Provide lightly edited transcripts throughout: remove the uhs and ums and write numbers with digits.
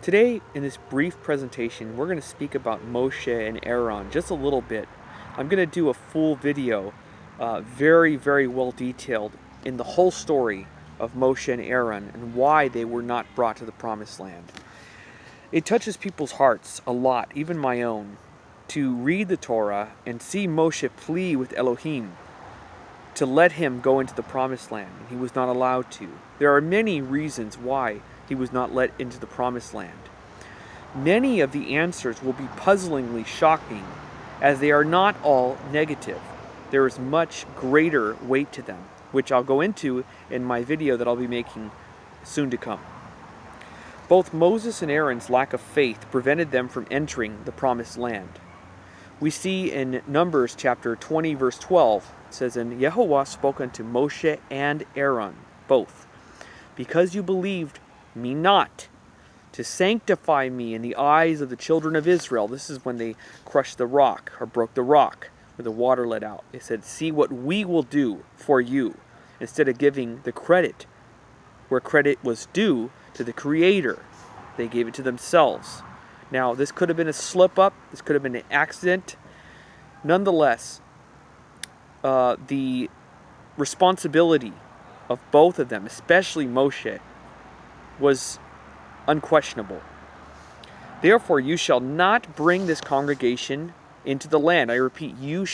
Today, in this brief presentation, we're going to speak about Moshe and Aaron just a little bit. I'm going to do a full video, very, very well detailed in the whole story of Moshe and Aaron and why they were not brought to the Promised Land. It touches people's hearts a lot, even my own, to read the Torah and see Moshe plead with Elohim to let him go into the Promised Land, and he was not allowed to. There are many reasons why he was not let into the Promised Land. Many of the answers will be puzzlingly shocking, as they are not all negative. There is much greater weight to them, which I'll go into in my video that I'll be making soon to come. Both Moses and Aaron's lack of faith prevented them from entering the Promised Land. We see in Numbers chapter 20, verse 12, it says, "And Yehovah spoke unto Moshe and Aaron, both, because you believed me not, to sanctify me in the eyes of the children of Israel." This is when they crushed the rock, or broke the rock, where the water let out. They said, "See what we will do for you," instead of giving the credit where credit was due to the Creator. They gave it to themselves. Now, this could have been a slip-up. This could have been an accident. Nonetheless, the responsibility of both of them, especially Moshe, was unquestionable. "Therefore, you shall not bring this congregation into the land." I repeat, you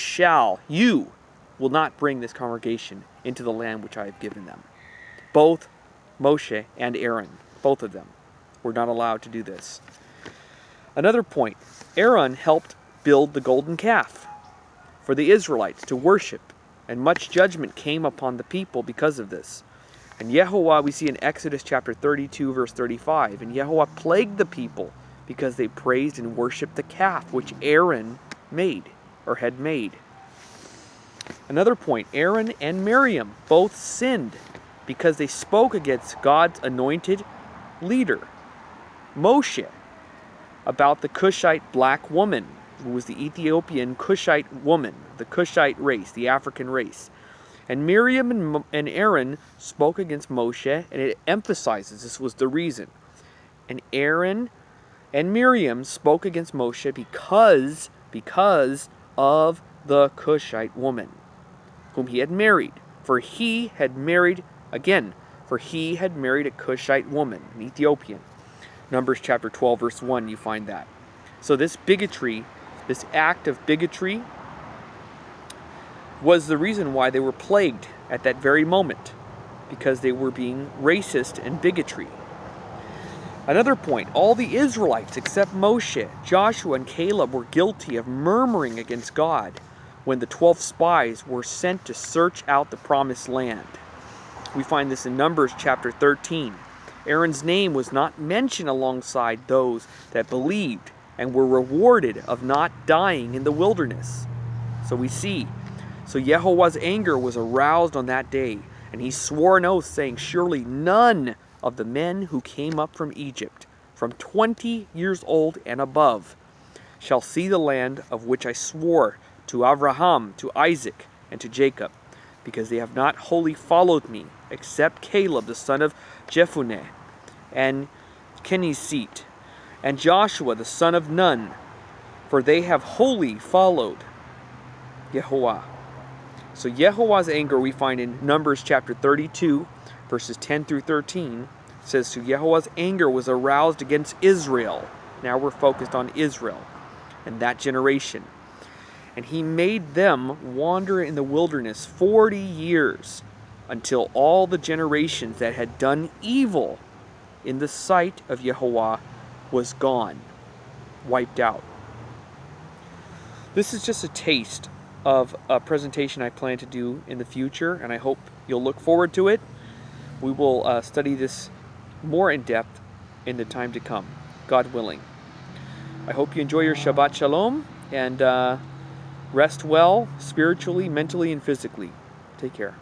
will not bring this congregation into the land which I have given them. Both Moshe and Aaron, both of them, were not allowed to do this. Another point, Aaron helped build the golden calf for the Israelites to worship, and much judgment came upon the people because of this. And Yehovah, we see in Exodus chapter 32, verse 35, and Yehovah plagued the people because they praised and worshipped the calf which Aaron made, or had made. Another point, Aaron and Miriam both sinned because they spoke against God's anointed leader, Moshe, about the Cushite black woman, who was the Ethiopian Cushite woman, the Cushite race, the African race. And Miriam and Aaron spoke against Moshe, and it emphasizes this was the reason. And Aaron and Miriam spoke against Moshe because of the Cushite woman, whom he had married. For he had married a Cushite woman, an Ethiopian. Numbers chapter 12, verse 1, you find that. So this bigotry, this act of bigotry, was the reason why they were plagued at that very moment, because they were being racist and bigotry. Another point, all the Israelites except Moshe, Joshua, and Caleb were guilty of murmuring against God when the 12 spies were sent to search out the Promised Land. We find this in Numbers chapter 13. Aaron's name was not mentioned alongside those that believed and were rewarded of not dying in the wilderness. So we see, so Yehovah's anger was aroused on that day, and he swore an oath, saying, "Surely none of the men who came up from Egypt, from 20 years old and above, shall see the land of which I swore to Avraham, to Isaac, and to Jacob, because they have not wholly followed me, except Caleb the son of Jephunneh, and Kenizzite, and Joshua the son of Nun, for they have wholly followed Yehovah." So Yehovah's anger we find in Numbers chapter 32, verses 10 through 13, says, "So Yehovah's anger was aroused against Israel." Now we're focused on Israel and that generation. "And he made them wander in the wilderness 40 years, until all the generations that had done evil in the sight of Yehovah was gone," wiped out. This is just a taste of a presentation I plan to do in the future, and I hope you'll look forward to it. We will study this more in depth in the time to come, God willing. I hope you enjoy your Shabbat Shalom, and rest well, spiritually, mentally, and physically. Take care.